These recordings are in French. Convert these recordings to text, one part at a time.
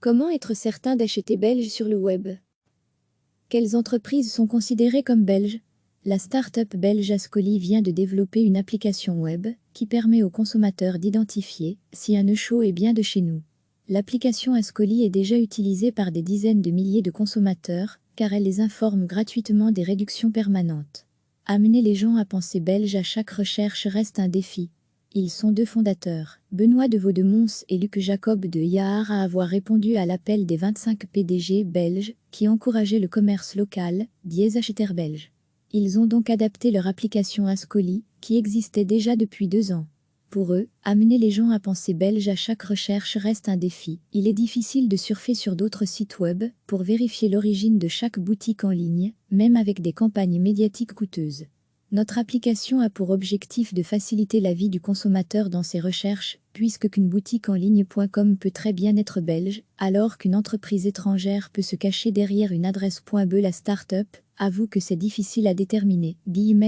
Comment être certain d'acheter belge sur le web? Quelles entreprises sont considérées comme belges? La start-up belge Ascoli vient de développer une application web qui permet aux consommateurs d'identifier si un Echo est bien de chez nous. L'application Ascoli est déjà utilisée par des dizaines de milliers de consommateurs car elle les informe gratuitement des réductions permanentes. Amener les gens à penser belge à chaque recherche reste un défi. Ils sont deux fondateurs, Benoît de Vaudemons et Luc Jacob de Yahar, à avoir répondu à l'appel des 25 PDG belges qui encourageaient le commerce local, dièse acheteur belge. Ils ont donc adapté leur application Ascoli, qui existait déjà depuis 2 ans. Pour eux, amener les gens à penser belge à chaque recherche reste un défi. Il est difficile de surfer sur d'autres sites web pour vérifier l'origine de chaque boutique en ligne, même avec des campagnes médiatiques coûteuses. Notre application a pour objectif de faciliter la vie du consommateur dans ses recherches, puisque qu'une boutique en ligne.com peut très bien être belge, alors qu'une entreprise étrangère peut se cacher derrière une adresse .be. La start-up avoue que c'est difficile à déterminer.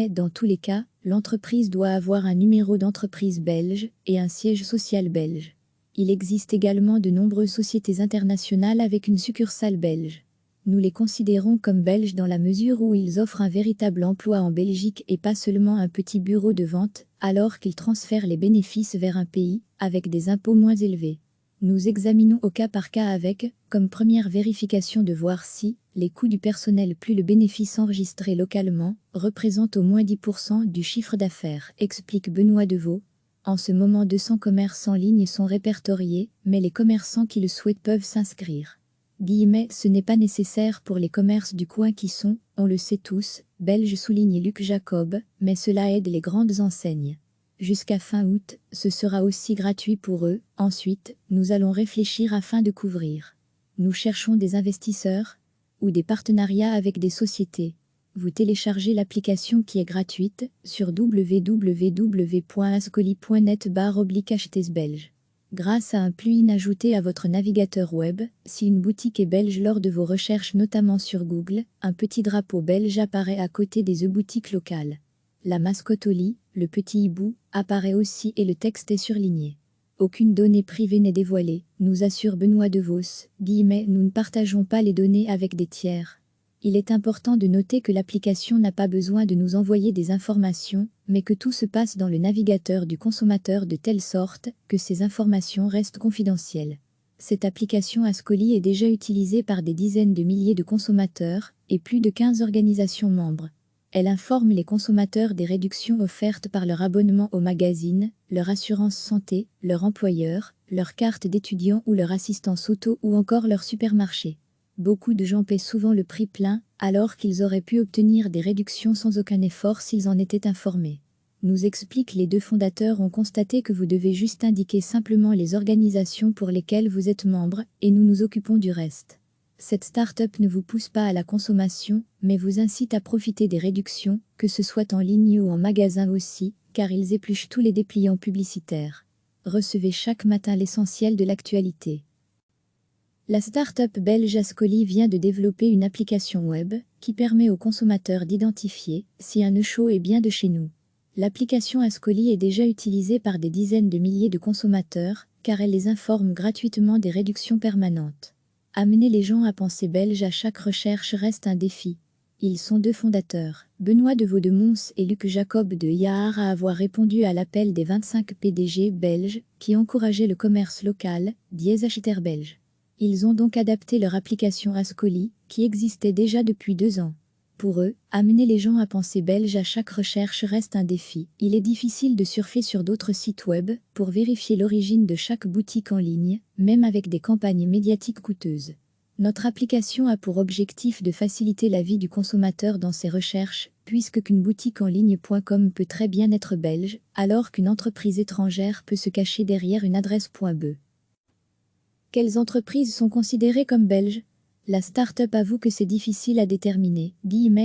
Dans tous les cas, l'entreprise doit avoir un numéro d'entreprise belge et un siège social belge. Il existe également de nombreuses sociétés internationales avec une succursale belge. Nous les considérons comme belges dans la mesure où ils offrent un véritable emploi en Belgique et pas seulement un petit bureau de vente, alors qu'ils transfèrent les bénéfices vers un pays avec des impôts moins élevés. Nous examinons au cas par cas avec, comme première vérification, de voir si les coûts du personnel plus le bénéfice enregistré localement représentent au moins 10% du chiffre d'affaires, explique Benoît Devaux. En ce moment 200 commerces en ligne sont répertoriés, mais les commerçants qui le souhaitent peuvent s'inscrire. Ce n'est pas nécessaire pour les commerces du coin qui sont, on le sait tous, belges, souligne Luc Jacob, mais cela aide les grandes enseignes. Jusqu'à fin août, ce sera aussi gratuit pour eux. Ensuite, nous allons réfléchir afin de couvrir. Nous cherchons des investisseurs ou des partenariats avec des sociétés. Vous téléchargez l'application qui est gratuite sur www.ascoli.net/belge. Grâce à un plugin ajouté à votre navigateur web, si une boutique est belge lors de vos recherches notamment sur Google, un petit drapeau belge apparaît à côté des boutiques locales. La mascotte Oli, le petit hibou, apparaît aussi et le texte est surligné. Aucune donnée privée n'est dévoilée, nous assure Benoît Devos. Nous ne partageons pas les données avec des tiers. Il est important de noter que l'application n'a pas besoin de nous envoyer des informations, mais que tout se passe dans le navigateur du consommateur de telle sorte que ces informations restent confidentielles. Cette application Ascoli est déjà utilisée par des dizaines de milliers de consommateurs et plus de 15 organisations membres. Elle informe les consommateurs des réductions offertes par leur abonnement au magazine, leur assurance santé, leur employeur, leur carte d'étudiant ou leur assistance auto ou encore leur supermarché. Beaucoup de gens paient souvent le prix plein, alors qu'ils auraient pu obtenir des réductions sans aucun effort s'ils en étaient informés. Nous expliquent les deux fondateurs ont constaté que vous devez juste indiquer simplement les organisations pour lesquelles vous êtes membre, et nous nous occupons du reste. Cette start-up ne vous pousse pas à la consommation, mais vous incite à profiter des réductions, que ce soit en ligne ou en magasin aussi, car ils épluchent tous les dépliants publicitaires. Recevez chaque matin l'essentiel de l'actualité. La start-up belge Ascoli vient de développer une application web qui permet aux consommateurs d'identifier si un Echo est bien de chez nous. L'application Ascoli est déjà utilisée par des dizaines de milliers de consommateurs car elle les informe gratuitement des réductions permanentes. Amener les gens à penser belge à chaque recherche reste un défi. Ils sont deux fondateurs, Benoît de Vaudemons et Luc Jacob de Yahar, à avoir répondu à l'appel des 25 PDG belges qui encourageaient le commerce local, dièse acheteur belge. Ils ont donc adapté leur application Ascoli, qui existait déjà depuis 2 ans. Pour eux, amener les gens à penser belge à chaque recherche reste un défi. Il est difficile de surfer sur d'autres sites web pour vérifier l'origine de chaque boutique en ligne, même avec des campagnes médiatiques coûteuses. Notre application a pour objectif de faciliter la vie du consommateur dans ses recherches, puisque qu'une boutique en ligne.com peut très bien être belge, alors qu'une entreprise étrangère peut se cacher derrière une adresse .be. Quelles entreprises sont considérées comme belges? La start-up avoue que c'est difficile à déterminer.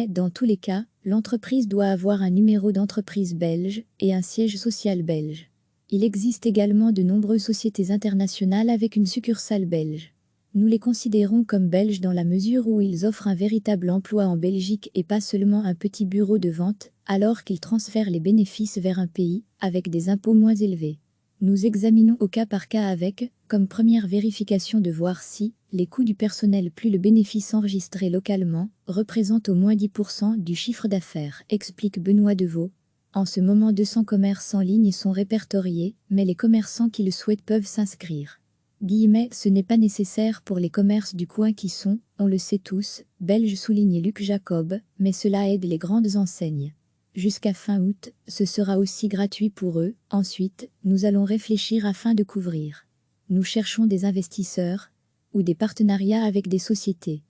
Dans tous les cas, l'entreprise doit avoir un numéro d'entreprise belge et un siège social belge. Il existe également de nombreuses sociétés internationales avec une succursale belge. Nous les considérons comme belges dans la mesure où ils offrent un véritable emploi en Belgique et pas seulement un petit bureau de vente, alors qu'ils transfèrent les bénéfices vers un pays avec des impôts moins élevés. Nous examinons au cas par cas avec, comme première vérification de voir si, les coûts du personnel plus le bénéfice enregistré localement, représentent au moins 10% du chiffre d'affaires, explique Benoît Deveau. En ce moment 200 commerces en ligne sont répertoriés, mais les commerçants qui le souhaitent peuvent s'inscrire. Ce n'est pas nécessaire pour les commerces du coin qui sont, on le sait tous, belges souligne Luc Jacob, mais cela aide les grandes enseignes. Jusqu'à fin août, ce sera aussi gratuit pour eux. Ensuite, nous allons réfléchir afin de couvrir. Nous cherchons des investisseurs ou des partenariats avec des sociétés.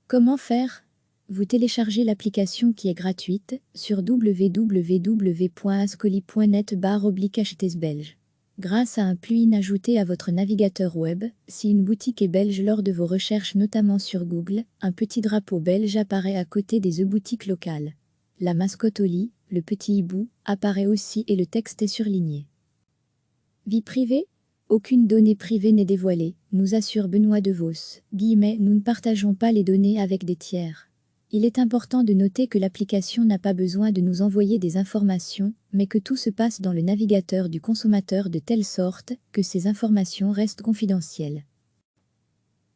Comment faire? Vous téléchargez l'application qui est gratuite sur www.ascoli.net/HTS belge. Grâce à un plugin ajouté à votre navigateur web, si une boutique est belge lors de vos recherches notamment sur Google, un petit drapeau belge apparaît à côté des boutiques locales. La mascotte Oli, le petit hibou, apparaît aussi et le texte est surligné. Vie privée? Aucune donnée privée n'est dévoilée, nous assure Benoît Devos. Nous ne partageons pas les données avec des tiers. Il est important de noter que l'application n'a pas besoin de nous envoyer des informations, mais que tout se passe dans le navigateur du consommateur de telle sorte que ces informations restent confidentielles.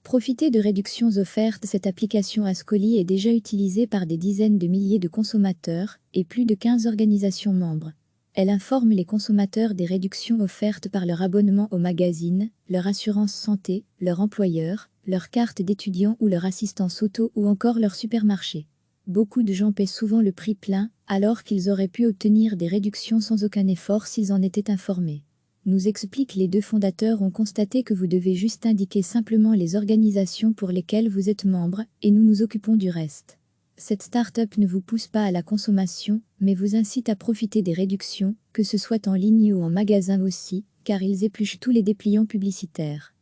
Profitez de réductions offertes. Cette application Ascoli est déjà utilisée par des dizaines de milliers de consommateurs et plus de 15 organisations membres. Elle informe les consommateurs des réductions offertes par leur abonnement au magazine, leur assurance santé, leur employeur, leur carte d'étudiant ou leur assistance auto ou encore leur supermarché. Beaucoup de gens paient souvent le prix plein, alors qu'ils auraient pu obtenir des réductions sans aucun effort s'ils en étaient informés. Nous expliquent les deux fondateurs ont constaté que vous devez juste indiquer simplement les organisations pour lesquelles vous êtes membre, et nous nous occupons du reste. Cette start-up ne vous pousse pas à la consommation, mais vous incite à profiter des réductions, que ce soit en ligne ou en magasin aussi, car ils épluchent tous les dépliants publicitaires.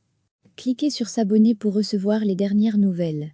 Cliquez sur s'abonner pour recevoir les dernières nouvelles.